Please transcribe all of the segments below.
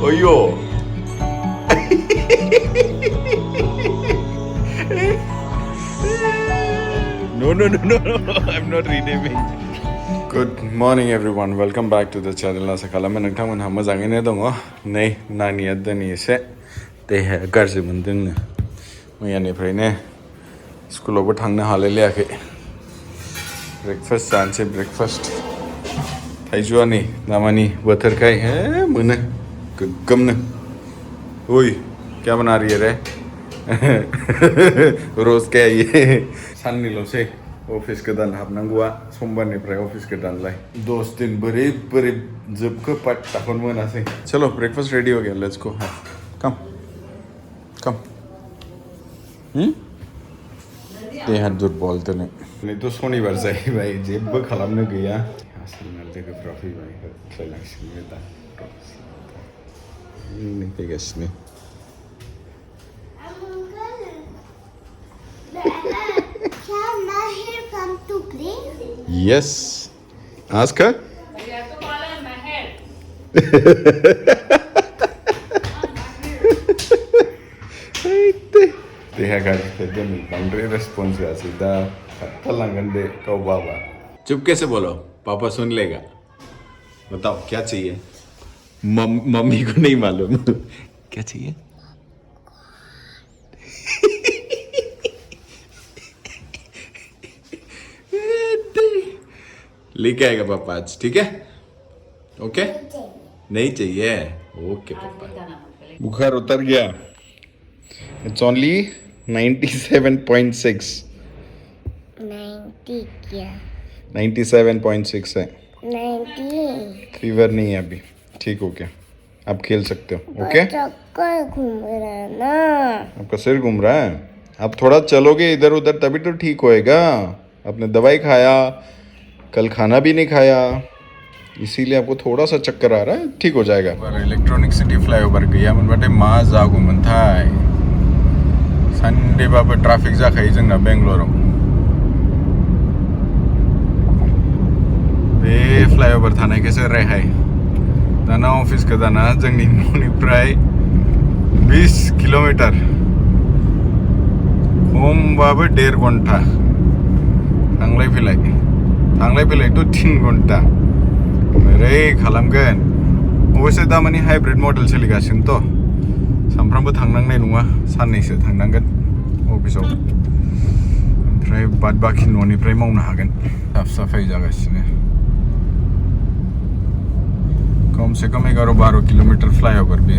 अयो No, I'm not renaming. Good morning everyone. Welcome back to the channel. Nasa kalama nagthaman hama jangene dongo. Nei nani adani se te ha garji mundung ne. Mayani phrai ne school obo thangna halele ake. Breakfast sanche breakfast. Thaijuani namani water kai hai muna gam ne. Oi क्या बना रही है रे रोज क्या ये साननि लसे office गोदान हाबनांगौआ समबारनिफ्राय office गोदानलाय 10 दिन बोरै जोबखो पाट्टाखौनो मोनासै चलो ब्रेकफास्ट रेडी हो गया लेट्स गो कम देहा दुरबल दिनै दिनैथ' सनिबार जाहैबाय जेबो खालामनो गैया हासुना लोगोफ्रा फैबाय होख्लायलांसिगोन दा फैगासिनो Can Mahir come to play? Yes. Ask her. You have to call her Mahir. Deha guys, then boundary response है सीधा तलंगन दे कौ बाबा चुप कैसे बोलो पापा सुन लेगा बताओ क्या चाहिए मम्मी को नहीं मालूम क्या चाहिए लेके आएगा पापा आज ठीक है ओके नहीं चाहिए ओके पापा बुखार उतर गया इट्स ओनली 97.6 90 क्या 97.6 है 90 फीवर नहीं है अभी ठीक हो गया आप खेल सकते हो ओके चक्कर घूम रहा है ना आपका सिर घूम रहा है आप थोड़ा चलोगे इधर उधर तभी तो ठीक होएगा आपने दवाई खाया कल खाना भी नहीं खाया इसीलिए आपको थोड़ा सा चक्कर आ रहा है ठीक हो जाएगा इलेक्ट्रॉनिक सिटी फ्लाईओवर गया मोनबाथाय मा जागौमोनथाय सानडेबाबो ट्राफिक जाखायो जोंना बेंगलराव बे फ्लाईओवर थानायखायसो रेहाय दाना अफिस गोदाना जोंनि न'निफ्राय 20 किल'मिटार खमबाबो 1.5 घन्टा थांलाय फैलायथ' 3 घन्टा बोरै खालामगोन अबयसे दा माने हाइब्रिड मडेल सोलिगासिनोथ' सानफ्रामबो थांनांनाय नङा साननैसो थांनांगोन अफिसाव ओमफ्राय बाद बाखि न'निफ्राय मावनो हागोन साफ साफाय जागासिनो कमसे कम 11-12 किल'मिटार फ्लाईओवर बे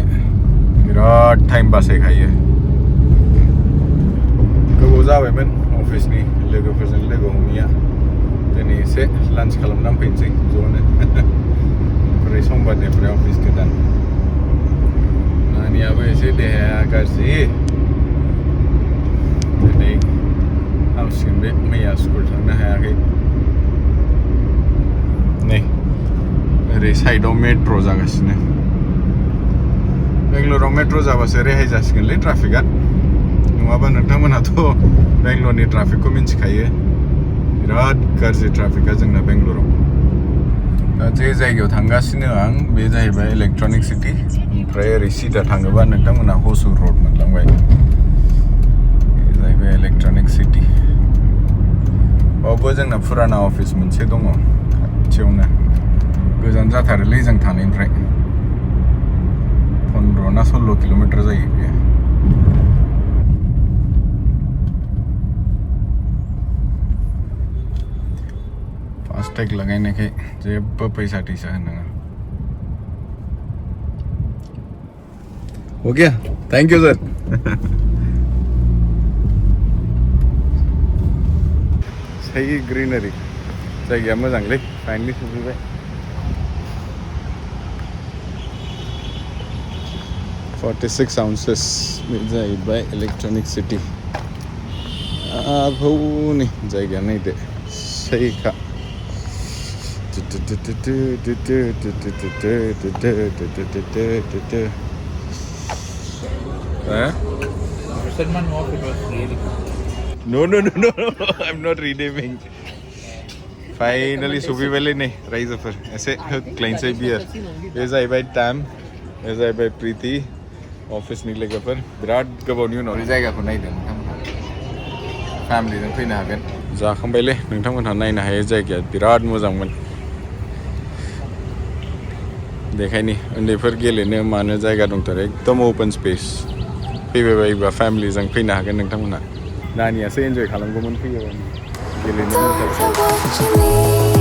बिराद टाइम बासायखायो गोबाव जाबायमोन अफिसनि लोगोफोरजों लोगो हमैया दिनै एसे लान्च खालामनानै फैनोसै ज'नो ओमफ्राय समबारनिफ्राय अफिस गोदान नानियाबो एसे देहाया गाज्रि दिनै हामसिगोन बे मैया स्कुल थांनो हायाखै नै ओरै साइडआव मेट्र' जागासिनो बेंगलराव मेट्र' जाबासो रेहाय जासिगोनलै ट्राफिकआ नङाबा नोंथांमोनहाथ' बेंगलरनि ट्राफिकखौ मिन्थिखायो बिराद गाज्रि ट्राफिकआ जोंना बेंगलराव दा जे जायगायाव थांगासिनो आं बे जाहैबाय इलेक्ट्रनिक सिटी ओमफ्राय ओरै सिदा थाङोबा नोंथांमोनहा हसुर रड मोनलांबाय बे जाहैबाय इलेक्ट्रनिक सिटी बावबो जोंना फुराना अफिस मोनसे दङ खाथियावनो गोजान जाथारोलै जों थानायनिफ्राय 15 ना 16 किल'मिटार जायो बेयो फास्टैग लगायनायखाय जेबो पैसा थैसा होनाङा हो गया थैंक यू सर सही ग्रीनरी जायगाया मोजांलै फाइनलि सफैबाय 46 ounces जाहैबाय इलेक्ट्रनिक सिटी आभौनि जायगाया नायदो सैखा No, I'm not renaming. Finally, Subi Valley ne, rise of ऐसे क्लाइंट से बियर ये जाहैबाय टाइम बे जाहैबाय प्रीति अफिसनि लोगोफोर बिराद गोबावनि उनाव जायगाखौ नायदों नोंथांमोनहा फेमिलिजों फैनो हागोन जाखांबायलै नोंथांमोनहा नायनो हायो जायगाया बिराद मोजांमोन देखायनि उन्दैफोर गेलेनो मानो जायगा दंथारो एकदम ओपन स्पेस फैबाय बायोबा फेमिलिजों फैनो हागोन नोंथांमोनहा नानियासो एन्जय खालामगौमोन फैयोबा गेलेनो